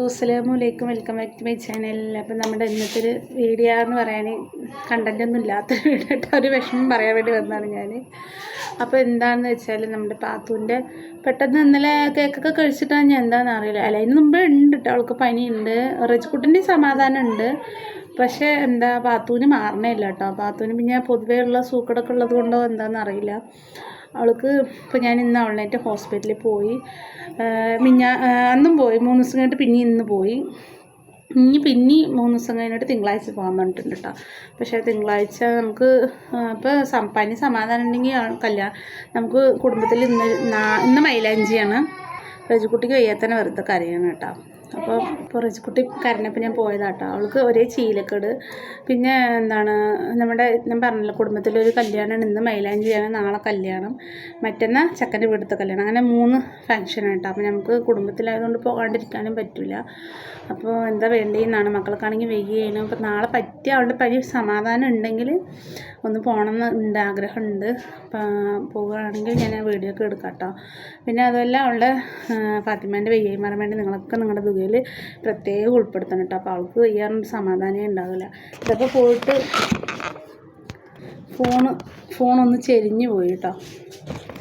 അസ്സലാമലൈക്കും, welcome back to my channel. അപ്പം നമ്മുടെ ഇന്നത്തെ ഒരു വീഡിയോ എന്ന് പറയാൻ കണ്ടൻറ്റൊന്നും ഇല്ലാത്തൊരു വീഡിയോ ആയിട്ട് ഒരു വിഷമം പറയാൻ വേണ്ടി വന്നതാണ് ഞാൻ. അപ്പോൾ എന്താണെന്ന് വെച്ചാൽ നമ്മുടെ പാത്തുവിൻ്റെ പെട്ടെന്ന് ഇന്നലെ കേക്കൊക്കെ കഴിച്ചിട്ടാണ് ഞാൻ എന്താണെന്ന് അറിയില്ല. അല്ല, അതിന് മുമ്പേ ഉണ്ട് കേട്ടോ, അവൾക്ക് പനിയുണ്ട്, റിച്ചുകുട്ടിൻ്റെ സമാധാനം ഉണ്ട്. പക്ഷേ എന്താ പാത്തുവിന് മാറണേ ഇല്ല കേട്ടോ. പാത്തുവിന് പിന്നെ പൊതുവേ ഉള്ള സൂക്കടൊക്കെ ഉള്ളത് കൊണ്ടോ എന്താണെന്ന് അറിയില്ല. അവൾക്ക് ഇപ്പോൾ ഞാൻ ഇന്ന് അവളായിട്ട് ഹോസ്പിറ്റലിൽ പോയി. അന്നും പോയി, 3 ദിവസം കഴിഞ്ഞിട്ട് പിന്നെ ഇന്ന് പോയി. പിന്നെ 3 ദിവസം കഴിഞ്ഞിട്ട് തിങ്കളാഴ്ച പോകാൻ പറഞ്ഞിട്ടുണ്ട് കേട്ടോ. പക്ഷേ തിങ്കളാഴ്ച നമുക്ക് ഇപ്പോൾ പനി സമാധാനം ഉണ്ടെങ്കിൽ കല്യാണം നമുക്ക് കുടുംബത്തിൽ ഇന്ന് മൈലാഞ്ചിയാണ്. രജുക്കുട്ടിക്ക് വയ്യാത്തന്നെ വെറുതെ കരയാണ് കേട്ടോ. അപ്പോൾ റിച്ചുകുട്ടി കരഞ്ഞപ്പോൾ ഞാൻ പോയതാട്ടോ. അവൾക്ക് ഒരേ ചീലക്കേട്. പിന്നെ എന്താണ് ഞാൻ പറഞ്ഞല്ലോ, കുടുംബത്തിലൊരു കല്യാണമാണ്. ഇന്ന് മൈലാഞ്ചിയാണ്, നാളെ കല്യാണം, മറ്റന്നാൾ ചെക്കൻ്റെ വീട്ടിലത്തെ കല്യാണം. അങ്ങനെ 3 ഫംഗ്ഷനായിട്ടോ. അപ്പോൾ നമുക്ക് കുടുംബത്തിലായതുകൊണ്ട് പോകാണ്ടിരിക്കാനും പറ്റില്ല. അപ്പോൾ എന്താ വേണ്ടിയെന്നാണ്, മക്കൾക്കാണെങ്കിൽ വെയ്യാണ്. അപ്പോൾ നാളെ പറ്റിയ അവളുടെ പനി സമാധാനം ഉണ്ടെങ്കിൽ ഒന്ന് പോകണമെന്നുണ്ട്, ആഗ്രഹമുണ്ട്. പോവുകയാണെങ്കിൽ ഞാൻ ആ വീഡിയോ ഒക്കെ എടുക്കാം കേട്ടോ. പിന്നെ അതുമല്ല, അവളുടെ ഫാത്തിമാൻ്റെ വെയ്യായി മാറാൻ വേണ്ടി നിങ്ങളൊക്കെ നിങ്ങളുടെ തുകയിൽ പ്രത്യേകം ഉൾപ്പെടുത്തണം കേട്ടോ. അപ്പോൾ അവൾക്ക് വെയ്യാറൊരു സമാധാനമേ ഉണ്ടാവില്ല. ഇതൊക്കെ പോയിട്ട് ഫോണൊന്ന് ചെരിഞ്ഞു പോയി കേട്ടോ.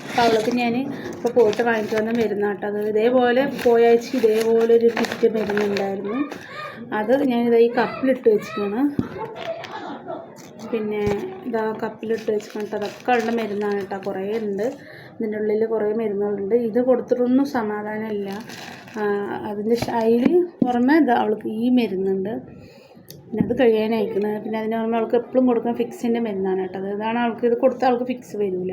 അപ്പോൾ അവൾക്ക് ഞാൻ ഇപ്പോൾ പോയിട്ട് വാങ്ങിച്ചു വന്ന മരുന്ന് കേട്ടോ. അത് ഇതേപോലെ പോയാഴ്ച ഇതേപോലെ ഒരു കിറ്റ് മരുന്നുണ്ടായിരുന്നു. അത് ഞാനിത് ഈ കപ്പിലിട്ട് വെച്ചിട്ടാണ്. പിന്നെ ഇതാ കപ്പിലിട്ട് വെച്ചിട്ട് അതൊക്കെ അവളുടെ മരുന്നാണ് കേട്ടോ. കുറേ ഉണ്ട്, ഇതിൻ്റെ ഉള്ളിൽ കുറേ മരുന്നുകളുണ്ട്. ഇത് കൊടുത്തിട്ടൊന്നും സമാധാനമില്ല. അതിൻ്റെ അതിൽ പുറമെ ഇതാ അവൾക്ക് ഈ മരുന്നുണ്ട്. പിന്നെ അത് കഴിയാനയക്കുന്നത്. പിന്നെ അതിന് പുറമെ അവൾക്ക് എപ്പോഴും കൊടുക്കുന്ന ഫിക്സിൻ്റെ മരുന്നാണ് കേട്ടോ. ഇതാണ് അവൾക്ക്. ഇത് കൊടുത്താൽ അവൾക്ക് ഫിക്സ് വരില്ല.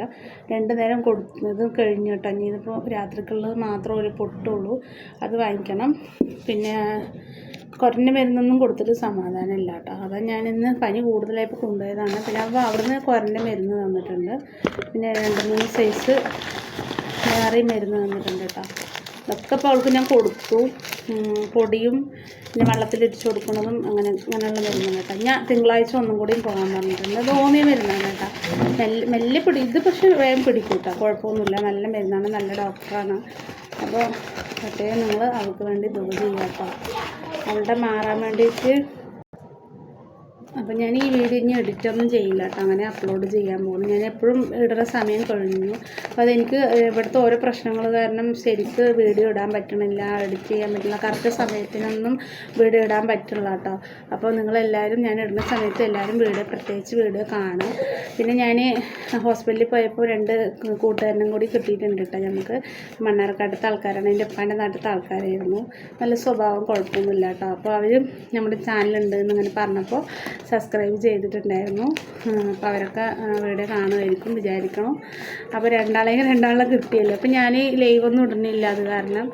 2 നേരം കൊടുക്കുന്നത് കഴിഞ്ഞു കേട്ടോ. ഇനി ഇതിപ്പോൾ രാത്രിക്കുള്ളത് മാത്രം ഒരു പൊട്ടുള്ളൂ, അത് വാങ്ങിക്കണം. പിന്നെ കുറഞ്ഞ മരുന്നൊന്നും കൊടുത്തിട്ട് സമാധാനമില്ല കേട്ടോ. അതാണ് ഞാനിന്ന് പനി കൂടുതലായപ്പോൾ കൊണ്ടുപോയതാണ്. പിന്നെ അപ്പോൾ അവിടുന്ന് കുറഞ്ഞ മരുന്ന് തന്നിട്ടുണ്ട്. പിന്നെ 2-3 സൈസ് വേറെയും മരുന്ന് തന്നിട്ടുണ്ട് കേട്ടോ. ഇതൊക്കെ ഇപ്പോൾ അവൾക്ക് ഞാൻ കൊടുത്തു. പൊടിയും പിന്നെ വെള്ളത്തിലിടിച്ച് കൊടുക്കുന്നതും അങ്ങനെയുള്ള മരുന്നാണ് കേട്ടോ. ഞാൻ തിങ്കളാഴ്ച ഒന്നും കൂടിയും പോകാൻ പറഞ്ഞിട്ടുണ്ട്. അത് ഹോമിയോ മരുന്നാണ് കേട്ടോ. മെല്ലെ ഇത് പക്ഷേ വേഗം പിടിക്കും കേട്ടോ, കുഴപ്പമൊന്നുമില്ല. നല്ല മരുന്നാണ്, നല്ല ഡോക്ടറാണ്. അപ്പോൾ പ്രത്യേകം നിങ്ങൾ അവൾക്ക് വേണ്ടി ദുആ ചെയ്യുക കേട്ടോ, അവളുടെ മാറാൻ വേണ്ടിയിട്ട്. അപ്പോൾ ഞാൻ ഈ വീഡിയോ ഇനി എഡിറ്റൊന്നും ചെയ്യില്ല കേട്ടോ, അങ്ങനെ അപ്ലോഡ് ചെയ്യാൻ പോകുന്നു. ഞാൻ എപ്പോഴും ഇടുന്ന സമയം കഴിഞ്ഞു. അപ്പോൾ അതെനിക്ക് ഇവിടുത്തെ ഓരോ പ്രശ്നങ്ങൾ കാരണം ശരിക്ക് വീഡിയോ ഇടാൻ പറ്റണില്ല, എഡിറ്റ് ചെയ്യാൻ പറ്റില്ല. കറക്റ്റ് സമയത്തിനൊന്നും വീഡിയോ ഇടാൻ പറ്റില്ല കേട്ടോ. അപ്പോൾ നിങ്ങളെല്ലാവരും ഞാൻ ഇടുന്ന സമയത്ത് എല്ലാവരും പ്രത്യേകിച്ച് വീഡിയോ കാണും. പിന്നെ ഞാൻ ഹോസ്പിറ്റലിൽ പോയപ്പോൾ 2 കൂട്ടുകാരനും കൂടി കിട്ടിയിട്ടുണ്ട് കേട്ടോ. നമുക്ക് മണ്ണാർക്കാട്ടത്തെ ആൾക്കാരാണ്, എൻ്റെ ഉപ്പാൻ്റെ നാട്ടിലത്തെ ആൾക്കാരായിരുന്നു. നല്ല സ്വഭാവം, കുഴപ്പമൊന്നുമില്ല കേട്ടോ. അപ്പോൾ അവർ നമ്മുടെ ചാനലുണ്ട് എന്നിങ്ങനെ പറഞ്ഞപ്പോൾ സബ്സ്ക്രൈബ് ചെയ്തിട്ടുണ്ടായിരുന്നു. അപ്പോൾ അവരൊക്കെ വീഡിയോ കാണുമായിരിക്കും വിചാരിക്കണം. അപ്പോൾ രണ്ടാളെ കിട്ടിയല്ലോ. അപ്പോൾ ഞാൻ ലൈവൊന്നും ഇടുന്നില്ല, അത് കാരണം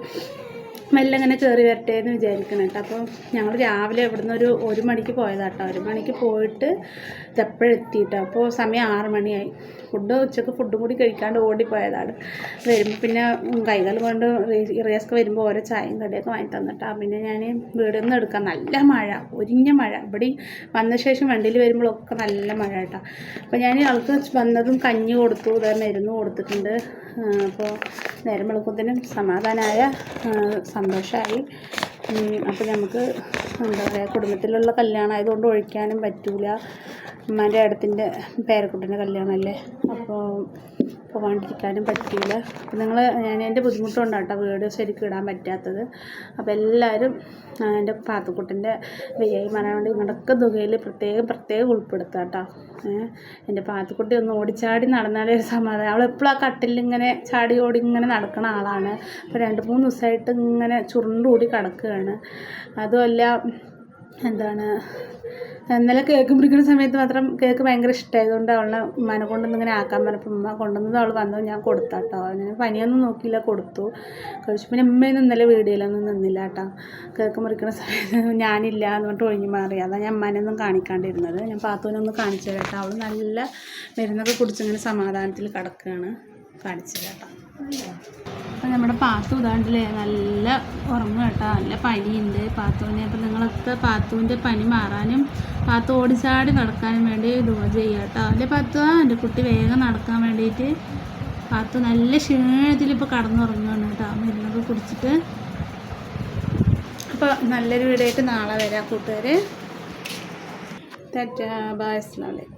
മെല്ലെ ഇങ്ങനെ കയറി വരട്ടെ എന്ന് വിചാരിക്കണം കേട്ടോ. അപ്പോൾ ഞങ്ങൾ രാവിലെ ഇവിടുന്ന് ഒരു 1 മണിക്ക് പോയതാട്ടോ. 1 മണിക്ക് പോയിട്ട് എപ്പോഴെത്തിയിട്ടോ. അപ്പോൾ സമയം 6 മണിയായി. ഉച്ചക്ക് ഫുഡും കൂടി കഴിക്കാണ്ട് ഓടിപ്പോയതാണ്. വരുമ്പോൾ പിന്നെ കൈകാൽ കൊണ്ട് റിയാസ്ക്ക് വരുമ്പോൾ ഓരോ ചായയും കടിയൊക്കെ വാങ്ങി തന്നിട്ടാ. പിന്നെ ഞാൻ വീടിൽ നിന്ന് എടുക്കാം. നല്ല മഴ, ഒരിഞ്ഞ മഴ. ഇവിടെ വന്ന ശേഷം വണ്ടിയിൽ വരുമ്പോഴൊക്കെ നല്ല മഴ കേട്ടോ. അപ്പോൾ ഞാൻ ആൾക്ക് വന്നതും കഞ്ഞി കൊടുത്തു, മരുന്ന് കൊടുത്തിട്ടുണ്ട്. അപ്പോൾ നേരം വെളുപ്പത്തിനും സമാധാനമായ സന്തോഷമായി. അപ്പോൾ നമുക്ക് എന്താ പറയുക, കുടുംബത്തിലുള്ള കല്യാണം ആയതുകൊണ്ട് ഒഴിക്കാനും പറ്റില്ല. ഉമ്മാൻ്റെ അടുത്തിൻ്റെ പേരക്കുട്ടൻ്റെ കല്യാണമല്ലേ, അപ്പോൾ പോകാണ്ടിരിക്കാനും പറ്റില്ല. അപ്പോൾ ഞാൻ എൻ്റെ ബുദ്ധിമുട്ടുകൊണ്ടാണ് കേട്ടോ വീഡിയോ ശരിക്കും ഇടാൻ പറ്റാത്തത്. അപ്പോൾ എല്ലാവരും എൻ്റെ പാത്തുക്കുട്ടൻ്റെ വയ്യായി മാറാൻ വേണ്ടി നിങ്ങളുടെയൊക്കെ തുകയിൽ പ്രത്യേകം ഉൾപ്പെടുത്തുക കേട്ടോ. എൻ്റെ പാത്തുക്കുട്ടി ഒന്ന് ഓടിച്ചാടി നടന്നാലേ ഒരു സമാധാനം. അവളെപ്പോഴും ആ കട്ടിലിങ്ങനെ ചാടി ഓടി ഇങ്ങനെ നടക്കുന്ന ആളാണ്. അപ്പോൾ 2-3 ദിവസമായിട്ട് ഇങ്ങനെ ചുരുണ്ടുകൂടി കിടക്കുകയാണ്. അതുമല്ല എന്താണ്, ഇന്നലെ കേക്ക് മുറിക്കുന്ന സമയത്ത് മാത്രം കേക്ക് ഭയങ്കര ഇഷ്ടമായതുകൊണ്ട് അവളെ ഉമ്മാനെ കൊണ്ടൊന്നിങ്ങനെ ആക്കാൻ പറഞ്ഞപ്പോൾ ഉമ്മ കൊണ്ടുവന്നത് അവൾ വന്നത് ഞാൻ കൊടുത്താട്ടോ. അങ്ങനെ പനിയൊന്നും നോക്കിയില്ല, കൊടുത്തു കഴിച്ചു. പിന്നെ ഉമ്മയൊന്നും ഇന്നലെ വീഡിയോയിലൊന്നും നിന്നില്ല കേട്ടോ. കേക്ക് മുറിക്കുന്ന സമയത്ത് ഞാനില്ല എന്ന് പറഞ്ഞിട്ട് ഒഴിഞ്ഞു മാറി. അതാണ് ഞാൻ ഉമ്മാനെയൊന്നും കാണിക്കാണ്ടിരുന്നത്. ഞാൻ പാത്തുവിനൊന്നും കാണിച്ചു കേട്ടോ. അവൾ നല്ല മരുന്നൊക്കെ കുടിച്ചിങ്ങനെ സമാധാനത്തിൽ കിടക്കുകയാണ്. കാണിച്ചു കേട്ടോ. അപ്പം നമ്മുടെ പാത്തു ഇതാണ്ടില്ലേ നല്ല ഉറങ്ങുക കേട്ടോ. നല്ല പനിയുണ്ട് പാത്തുവിന്. അപ്പം നിങ്ങളൊക്കെ പാത്തുവിൻ്റെ പനി മാറാനും പാത്തു ഓടിച്ചാടി നടക്കാനും വേണ്ടി ദുആ ചെയ്യുക കേട്ടോ. അല്ലേ പാത്തു, എൻ്റെ കുട്ടി വേഗം നടക്കാൻ വേണ്ടിയിട്ട്. പാത്തു നല്ല ക്ഷീണത്തിൽ ഇപ്പോൾ കടന്നുറങ്ങുകയാണ് കേട്ടോ, മരുന്നൊക്കെ കുടിച്ചിട്ട്. അപ്പോൾ നല്ലൊരു വീഡിയോ ആയിട്ട് നാളെ വരാം കൂട്ടുകാരെ. ടാറ്റാ, ബൈ, അസ്സലാമു അലൈക്കും.